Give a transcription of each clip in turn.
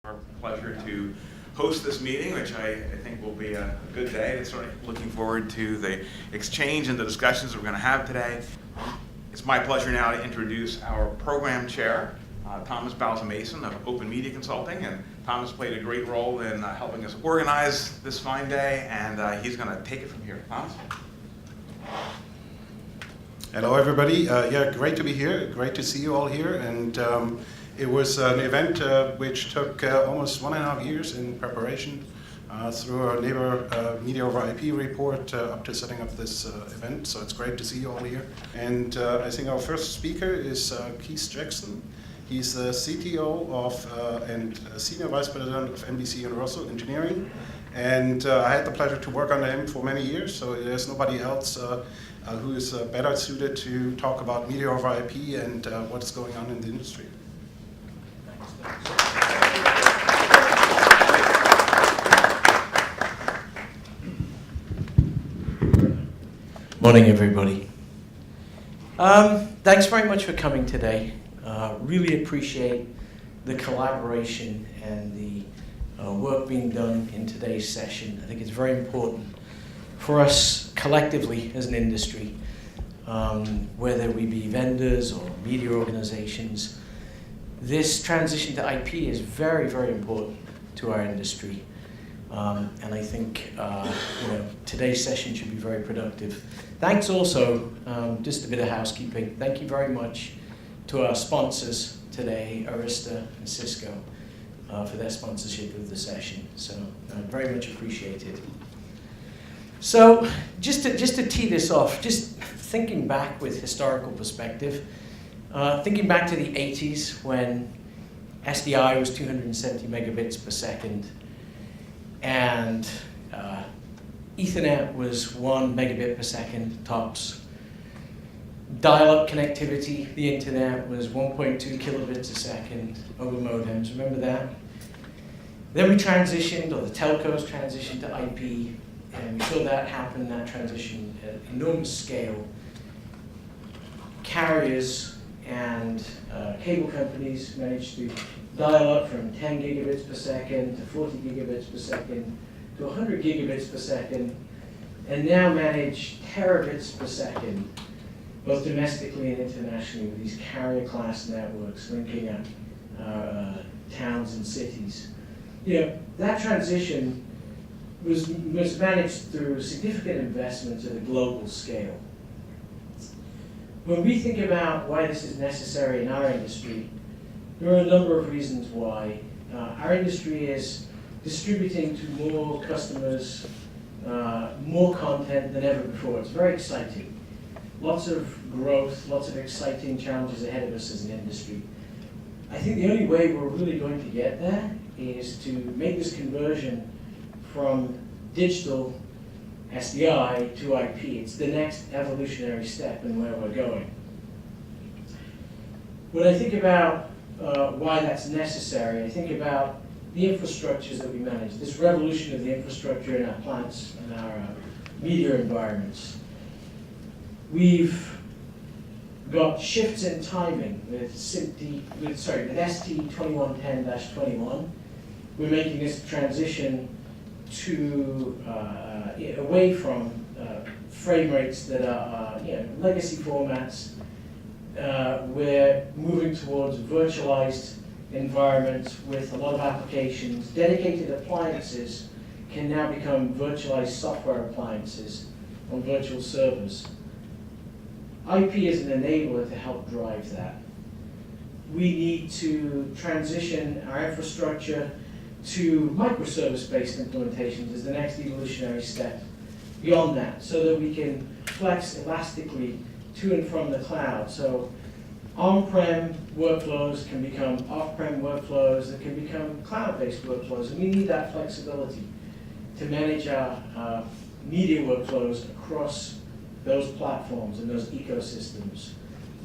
Our pleasure to host this meeting, which I think will be a good day. It's sort of looking forward to the exchange and the discussions we're going to have today. It's my pleasure now to introduce our program chair, Thomas Bause Mason of Open Media Consulting. And Thomas played a great role in helping us organize this fine day, and he's going to take it from here. Thomas? Hello, everybody. Yeah, great to be here. Great to see you all here. And it was an event which took almost 1.5 years in preparation through our NABA Media over IP report up to setting up this event. So it's great to see you all here. And I think our first speaker is Keith Jackson. He's the CTO of and Senior Vice President of NBCUniversal Engineering. And I had the pleasure to work under him for many years, so there's nobody else who is better suited to talk about media over IP and what's going on in the industry. Morning, everybody. Thanks very much for coming today. Really appreciate the collaboration and the work being done in today's session. I think it's very important for us collectively as an industry, whether we be vendors or media organizations. This transition to IP is very, very important to our industry. And I think today's session should be very productive. Thanks also, just a bit of housekeeping, thank you very much to our sponsors today, Arista and Cisco, for their sponsorship of the session. So very much appreciated. So just to tee this off, just thinking back with historical perspective, thinking back to the 80s when SDI was 270 megabits per second and Ethernet was 1 megabit per second tops. Dial-up connectivity, the internet, was 1.2 kilobits a second over modems. Remember that? Then we transitioned, or the telcos transitioned to IP, and we saw that happen, that transition at enormous scale. Carriers and cable companies managed to dial up from 10 gigabits per second to 40 gigabits per second to 100 gigabits per second, and now manage terabits per second, both domestically and internationally, with these carrier-class networks linking up towns and cities. That transition was managed through significant investments at a global scale. When we think about why this is necessary in our industry, there are a number of reasons why. Our industry is distributing to more customers, more content than ever before. It's very exciting. Lots of growth, lots of exciting challenges ahead of us as an industry. I think the only way we're really going to get there is to make this conversion from digital SDI to IP. It's the next evolutionary step in where we're going. When I think about why that's necessary, I think about the infrastructures that we manage, this revolution of the infrastructure in our plants and our media environments. We've got shifts in timing with ST2110-21. We're making this transition to away from frame rates that are legacy formats. We're moving towards virtualized environments with a lot of applications. Dedicated appliances can now become virtualized software appliances on virtual servers. IP is an enabler to help drive that. We need to transition our infrastructure to microservice-based implementations as the next evolutionary step beyond that, so that we can flex elastically to and from the cloud. So on-prem workflows can become off-prem workflows that can become cloud-based workflows, and we need that flexibility to manage our media workflows across those platforms and those ecosystems.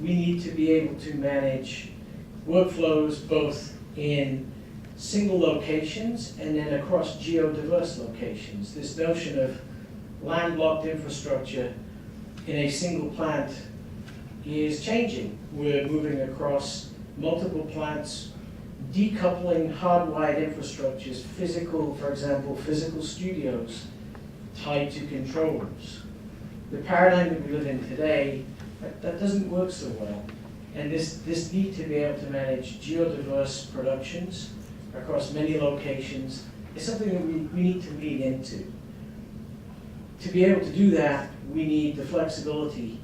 We need to be able to manage workflows both in single locations and then across geo-diverse locations. This notion of landlocked infrastructure in a single plant is changing. We're moving across multiple plants, decoupling hardwired infrastructures, physical, for example, physical studios tied to control rooms. The paradigm that we live in today, that doesn't work so well. And this need to be able to manage geodiverse productions across many locations is something that we need to lean into. To be able to do that, we need the flexibility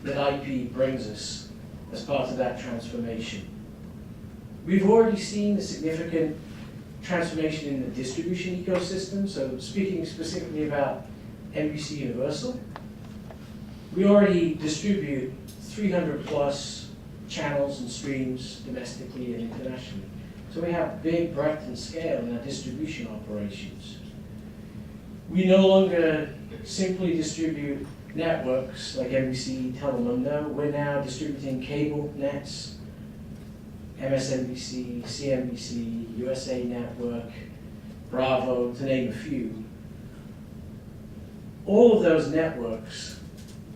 that IP brings us as part of that transformation. We've already seen a significant transformation in the distribution ecosystem. So speaking specifically about NBCUniversal, we already distribute 300 plus channels and streams domestically and internationally. So we have big breadth and scale in our distribution operations. We no longer simply distribute networks like NBC Telemundo. We're now distributing cable nets, MSNBC, CNBC, USA Network, Bravo, to name a few. All of those networks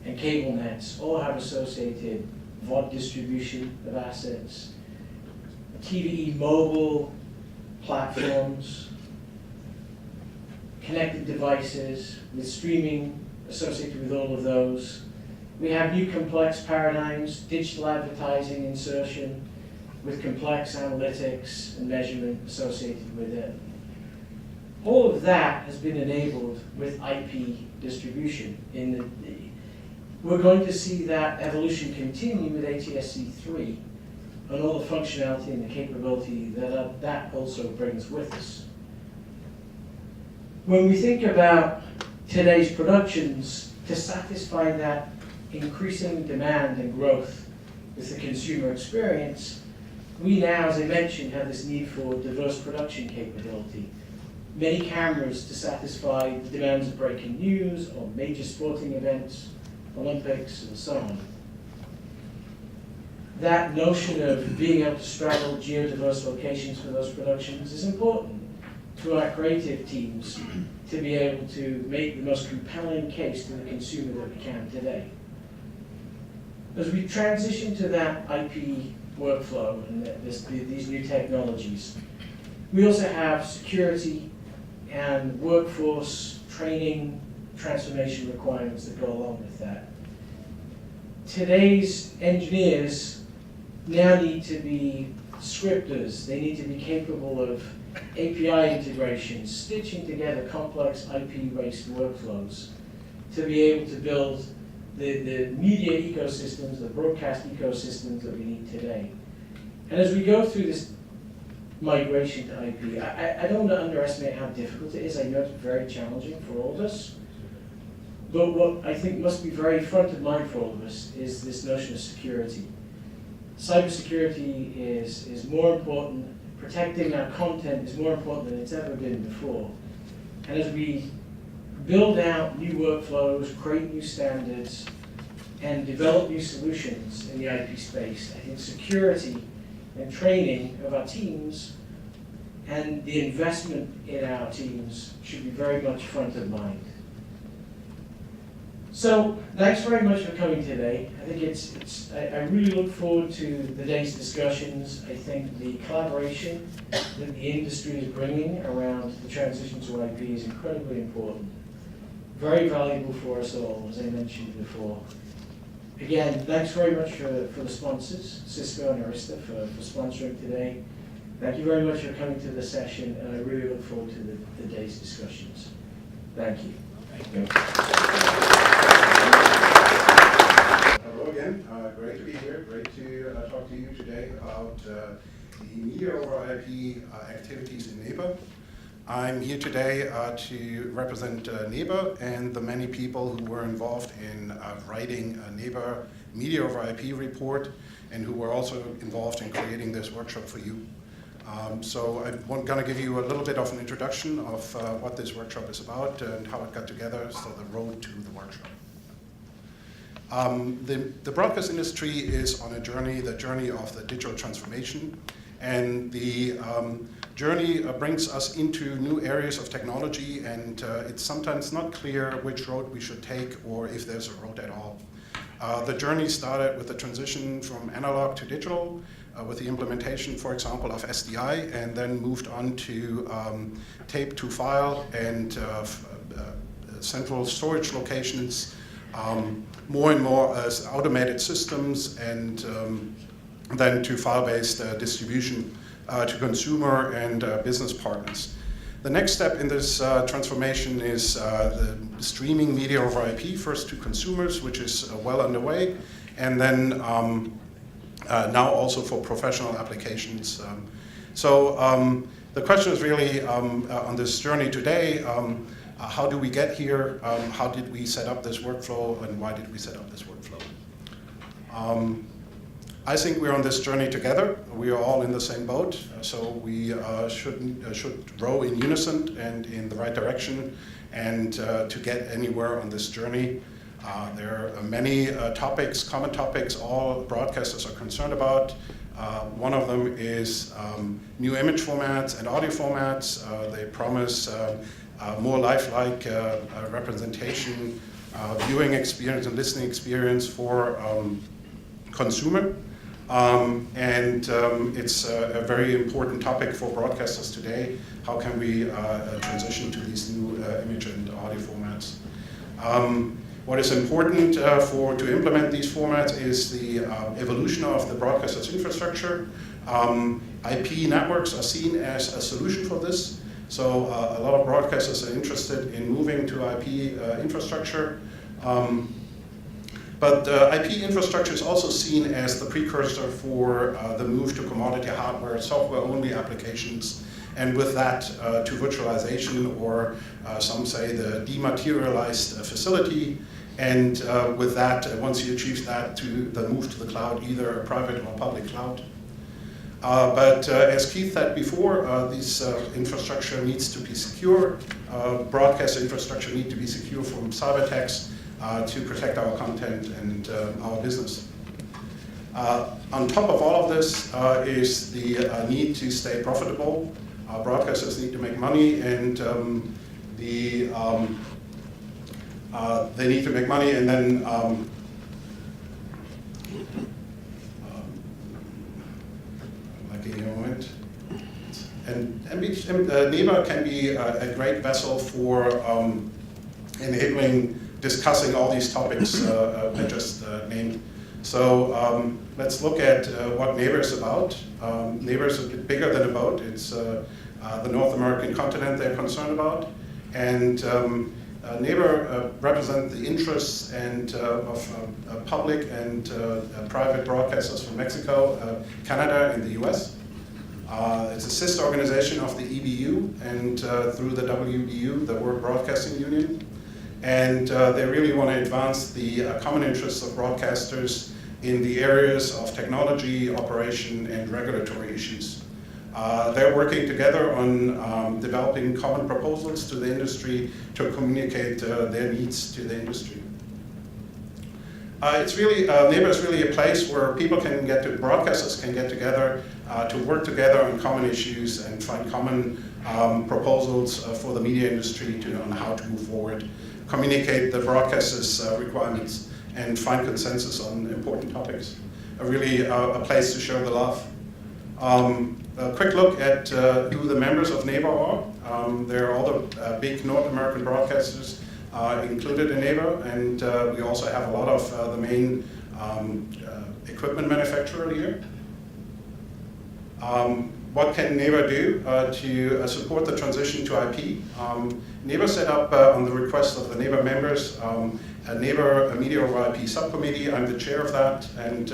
and cable nets all have associated VOD distribution of assets, TVE mobile platforms, connected devices with streaming associated with all of those. We have new complex paradigms, digital advertising insertion with complex analytics and measurement associated with it. All of that has been enabled with IP distribution. We're going to see that evolution continue with ATSC3 and all the functionality and the capability that that also brings with us. When we think about today's productions, to satisfy that increasing demand and growth with the consumer experience, we now, as I mentioned, have this need for diverse production capability. Many cameras to satisfy the demands of breaking news or major sporting events, Olympics, and so on. That notion of being able to straddle geodiverse locations for those productions is important to our creative teams to be able to make the most compelling case to the consumer that we can today. As we transition to that IP workflow and these new technologies, we also have security and workforce training transformation requirements that go along with that. Today's engineers now need to be scripters. They need to be capable of API integration, stitching together complex IP-based workflows to be able to build the media ecosystems, the broadcast ecosystems that we need today. And as we go through this migration to IP, I don't want to underestimate how difficult it is. I know it's very challenging for all of us. But what I think must be very front of mind for all of us is this notion of security. Cybersecurity is more important. Protecting our content is more important than it's ever been before. And as we build out new workflows, create new standards, and develop new solutions in the IP space, I think security and training of our teams and the investment in our teams should be very much front of mind. So thanks very much for coming today. I think I really look forward to the day's discussions. I think the collaboration that the industry is bringing around the transition to IP is incredibly important. Very valuable for us all, as I mentioned before. Again, thanks very much for the sponsors, Cisco and Arista, for sponsoring today. Thank you very much for coming to the session, and I really look forward to the day's discussions. Thank you. Thank you. Hello again. Great to be here. Great to talk to you today about the media over IP activities in NABA. I'm here today to represent NABA and the many people who were involved in writing a NABA Media over IP report and who were also involved in creating this workshop for you. So I'm going to give you a little bit of an introduction of what this workshop is about and how it got together, so the road to the workshop. The broadcast industry is on a journey, the journey of the digital transformation, and the journey brings us into new areas of technology, and it's sometimes not clear which road we should take or if there's a road at all. The journey started with the transition from analog to digital, with the implementation, for example, of SDI, and then moved on to tape to file and central storage locations, more and more as automated systems, and then to file-based distribution to consumer and business partners. The next step in this transformation is the streaming media over IP, first to consumers, which is well underway, and then now also for professional applications. The question is really on this journey today, how do we get here? How did we set up this workflow, and why did we set up this workflow? I think we're on this journey together. We are all in the same boat, so we should row in unison and in the right direction. And to get anywhere on this journey, there are many topics, common topics, all broadcasters are concerned about. One of them is new image formats and audio formats. They promise more lifelike representation, viewing experience and listening experience for consumer. It's a very important topic for broadcasters today. How can we transition to these new image and audio formats? What is important to implement these formats is the evolution of the broadcaster's infrastructure. IP networks are seen as a solution for this. So a lot of broadcasters are interested in moving to IP infrastructure. But IP infrastructure is also seen as the precursor for the move to commodity hardware, software-only applications, and with that to virtualization, or some say the dematerialized facility. And with that, once you achieve that, to the move to the cloud, either a private or public cloud. But as Keith said before, this infrastructure needs to be secure. Broadcast infrastructure needs to be secure from cyber attacks to protect our content and our business. On top of all of this is the need to stay profitable. Broadcasters need to make money, and they need to make money, and then And NABA can be a great vessel for enabling discussing all these topics I just named. So let's look at what NABA is about. NABA is a bit bigger than a boat. It's the North American continent they're concerned about. And NABA represents the interests and of public and private broadcasters from Mexico, Canada, and the US. It's a sister organization of the EBU and through the WBU, the World Broadcasting Union. And they really want to advance the common interests of broadcasters in the areas of technology, operation, and regulatory issues. They're working together on developing common proposals to the industry to communicate their needs to the industry. It's really, NABA is really a place where people can get to, broadcasters can get together to work together on common issues and find common proposals for the media industry on how to move forward, communicate the broadcasters' requirements, and find consensus on important topics. Really a place to share the love. A quick look at who the members of NABA are. There are all the big North American broadcasters included in NABA, and we also have a lot of the main equipment manufacturer here. What can NABA do to support the transition to IP? NABA set up on the request of the NABA members a NABA Media over IP subcommittee. I'm the chair of that, and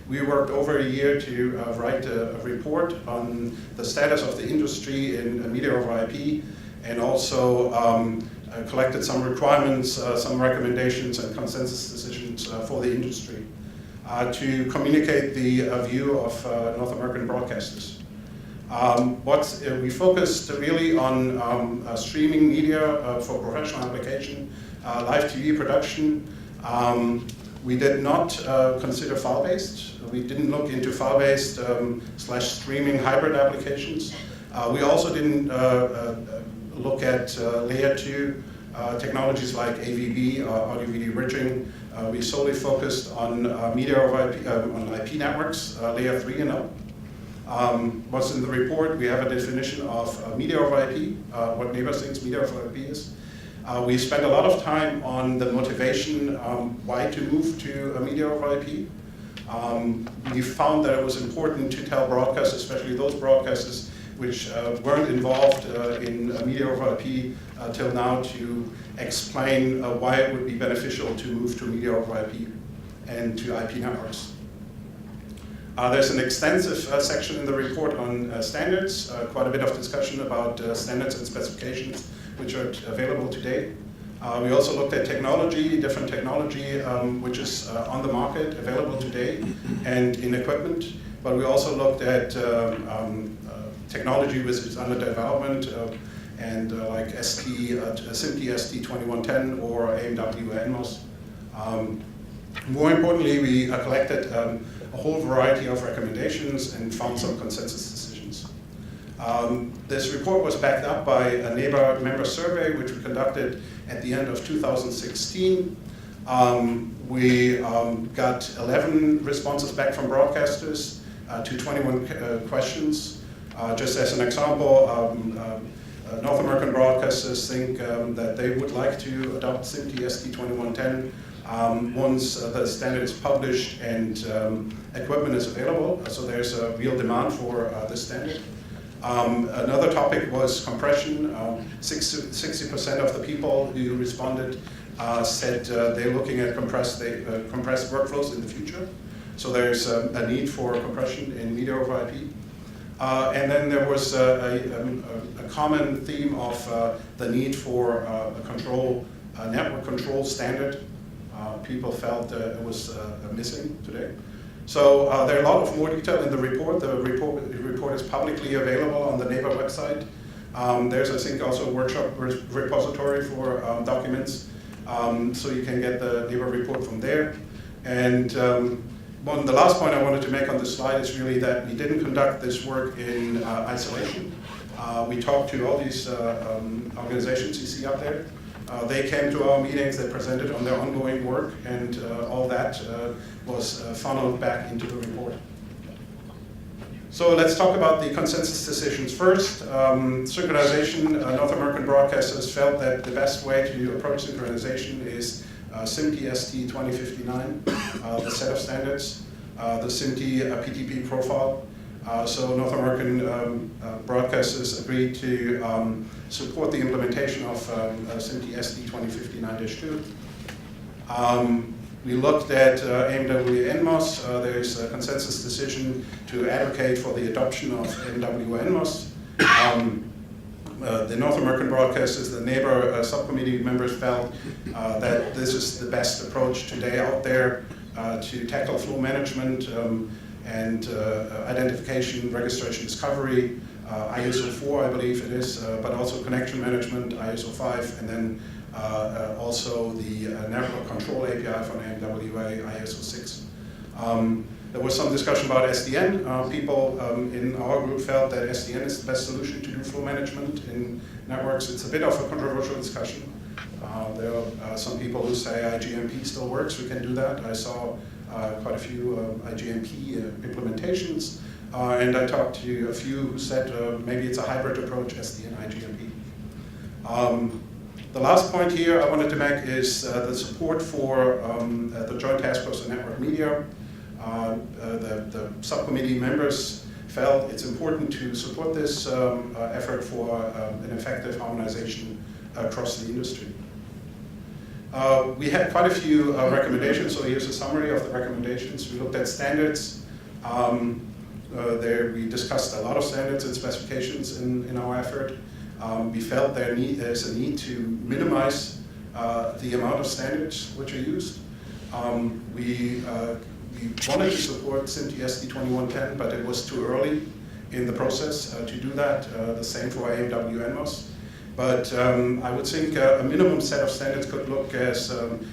we worked over a year to write a report on the status of the industry in media over IP, and also collected some requirements, some recommendations, and consensus decisions for the industry to communicate the view of North American broadcasters. We focused really on streaming media for professional application, live TV production. We did not consider file-based. We didn't look into file-based / streaming hybrid applications. We also didn't look at layer 2 technologies like AVB, audio video bridging, we solely focused on media over IP, on IP networks, layer 3 and up. What's in the report, we have a definition of media over IP, what NABA thinks media over IP is. We spent a lot of time on the motivation, why to move to a media over IP. We found that it was important to tell broadcasters, especially those broadcasters which weren't involved in media over IP till now, to explain why it would be beneficial to move to media over IP and to IP networks. There's an extensive section in the report on standards, quite a bit of discussion about standards and specifications which are available today. We also looked at technology, different technology which is on the market, available today, and in equipment. But we also looked at technology which is under development, and like SMPTE ST2110 or AMW NMOS. More importantly, we collected a whole variety of recommendations and found some consensus decisions. This report was backed up by a NABA member survey which we conducted at the end of 2016. We got 11 responses back from broadcasters to 21 questions. Just as an example, North American broadcasters think that they would like to adopt SMPTE ST2110 once the standard is published and equipment is available. So there's a real demand for this standard. Another topic was compression. 60% of the people who responded said they're looking at compressed workflows in the future. So there's a need for compression in media over IP. And then there was a common theme of the need for a network control standard. People felt it was missing today. So there are a lot of more detail in the report. The report is publicly available on the NABA website. There's, I think, also a workshop repository for documents, so you can get the NABA report from there. And the last point I wanted to make on this slide is really that we didn't conduct this work in isolation. We talked to all these organizations you see up there. They came to our meetings, they presented on their ongoing work, and all that was funneled back into the report. So let's talk about the consensus decisions first. Synchronization, North American broadcasters felt that the best way to approach synchronization is SMPTE ST2059, the set of standards, the SMPTE PTP profile. So North American broadcasters agreed to support the implementation of SMPTE ST2059-2. We looked at AMW NMOS. There's a consensus decision to advocate for the adoption of AMW NMOS. The North American broadcasters, the NABA subcommittee members felt that this is the best approach today out there to tackle flow management and identification, registration, discovery, ISO 4, I believe it is, but also connection management, ISO 5, and then also the network control API from AMWA, ISO 6. There was some discussion about SDN. People in our group felt that SDN is the best solution to do flow management in networks. It's a bit of a controversial discussion. There are some people who say IGMP still works, we can do that. I saw quite a few IGMP implementations, and I talked to a few who said maybe it's a hybrid approach, SDN IGMP. The last point here I wanted to make is the support for the Joint Task Force on Network Media. The subcommittee members felt it's important to support this effort for an effective harmonization across the industry. We had quite a few recommendations, so here's a summary of the recommendations. We looked at standards. There we discussed a lot of standards and specifications in our effort. We felt there's a need to minimize the amount of standards which are used. We wanted to support SMPTE ST2110, but it was too early in the process to do that. The same for AMW NMOS. But I would think a minimum set of standards could look as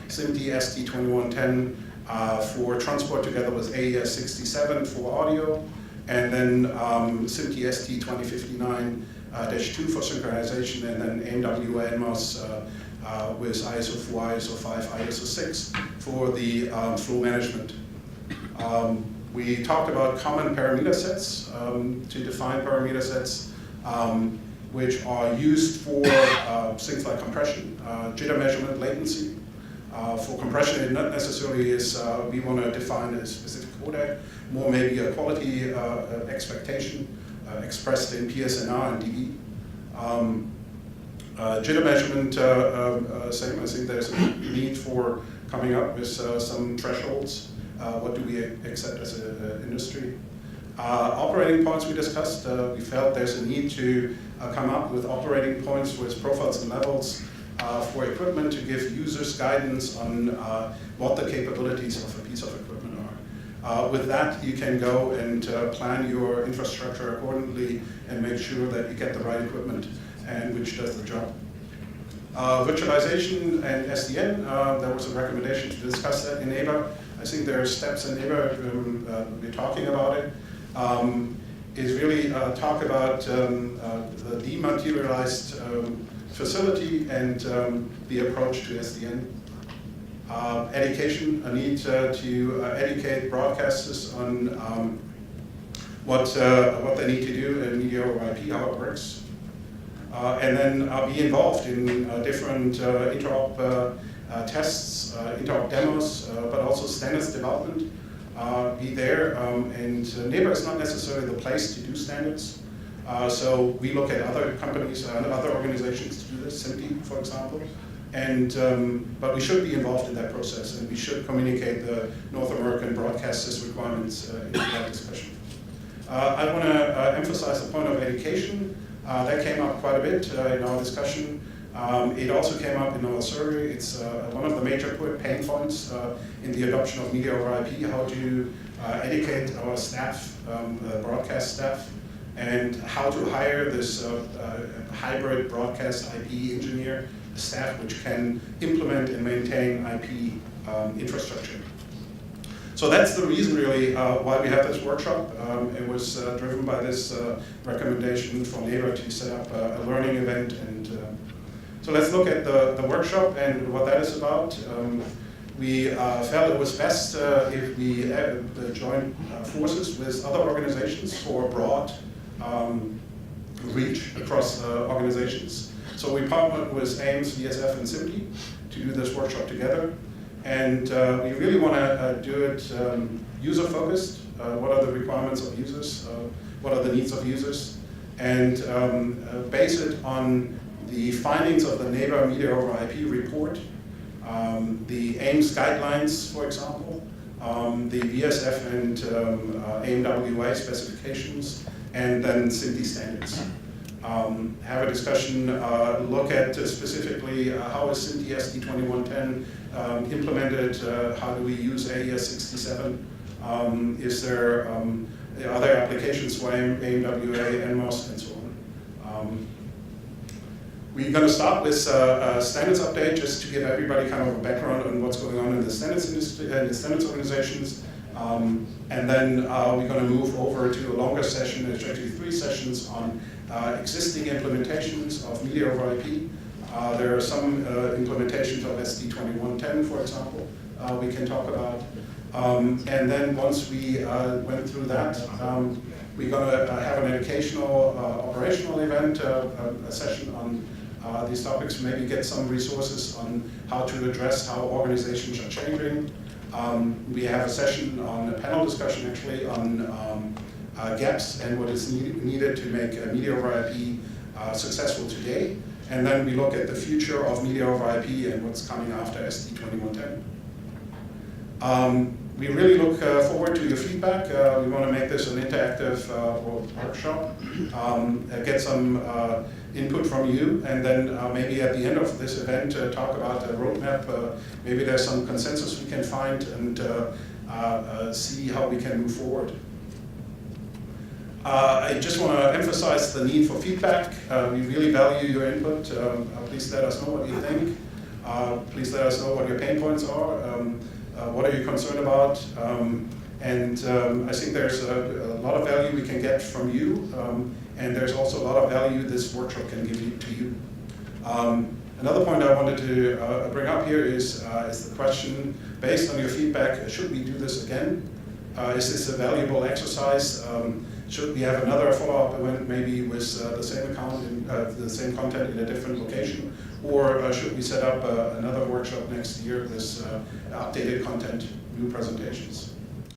SMPTE ST2110 for transport together with AES 67 for audio, and then SMPTE ST2059-2 for synchronization, and then AMW NMOS with ISO 4, ISO 5, ISO 6 for the flow management. We talked about common parameter sets to define parameter sets which are used for things like compression, jitter measurement, latency. For compression, it not necessarily is we want to define a specific codec, more maybe a quality expectation expressed in PSNR and dB. Jitter measurement, same. I think there's a need for coming up with some thresholds. What do we accept as an industry? Operating points we discussed. We felt there's a need to come up with operating points with profiles and levels for equipment to give users guidance on what the capabilities of a piece of equipment are. With that, you can go and plan your infrastructure accordingly and make sure that you get the right equipment and which does the job. Virtualization and SDN, there was a recommendation to discuss that in NABA. I think there are steps in NABA, we're talking about it, is really talk about the dematerialized facility and the approach to SDN. Education, a need to educate broadcasters on what they need to do in media over IP, how it works. And then be involved in different interop tests, interop demos, but also standards development. Be there, and NABA is not necessarily the place to do standards. So we look at other companies and other organizations to do this, SMPTE, for example. And, but we should be involved in that process, and we should communicate the North American broadcasters' requirements into that discussion. I want to emphasize the point of education. That came up quite a bit in our discussion. It also came up in our survey. It's one of the major pain points in the adoption of media over IP, how to educate our staff, broadcast staff, and how to hire this hybrid broadcast IP engineer staff which can implement and maintain IP infrastructure. So that's the reason really why we have this workshop. It was driven by this recommendation from NABA to set up a learning event. And so let's look at the workshop and what that is about. We felt it was best if we joined forces with other organizations for a broad reach across organizations. So we partnered with AIMS, VSF, and SMPTE to do this workshop together. And we really want to do it user-focused. What are the requirements of users? What are the needs of users? And base it on the findings of the NABA Media over IP report, the AIMS guidelines, for example, the VSF and AIMWA specifications, and then SMPTE standards. Have a discussion, look at specifically how is SMPTE SD2110 implemented, how do we use AES67, is there other applications for AIMWA, NMOS, and so on. We're going to start with a standards update just to give everybody kind of a background on what's going on in the standards industry, the standards organizations. And then we're going to move over to a longer session, there's actually 3 sessions on existing implementations of media over IP. There are some implementations of SD2110, for example, we can talk about. And then once we went through that, we're going to have an educational, operational event, a session on these topics, maybe get some resources on how to address how organizations are changing. We have a session on a panel discussion actually on gaps and what is needed to make media over IP successful today. And then we look at the future of media over IP and what's coming after SD2110. We really look forward to your feedback. We want to make this an interactive workshop, get some input from you, and then maybe at the end of this event talk about a roadmap. Maybe there's some consensus we can find and see how we can move forward. I just want to emphasize the need for feedback. We really value your input. Please let us know what you think. Please let us know what your pain points are. What are you concerned about? And I think there's a lot of value we can get from you, and there's also a lot of value this workshop can give to you. Another point I wanted to bring up here is the question, based on your feedback, should we do this again? Is this a valuable exercise? Should we have another follow-up event, maybe with the same account, the same content in a different location? Or should we set up another workshop next year with updated content, new presentations?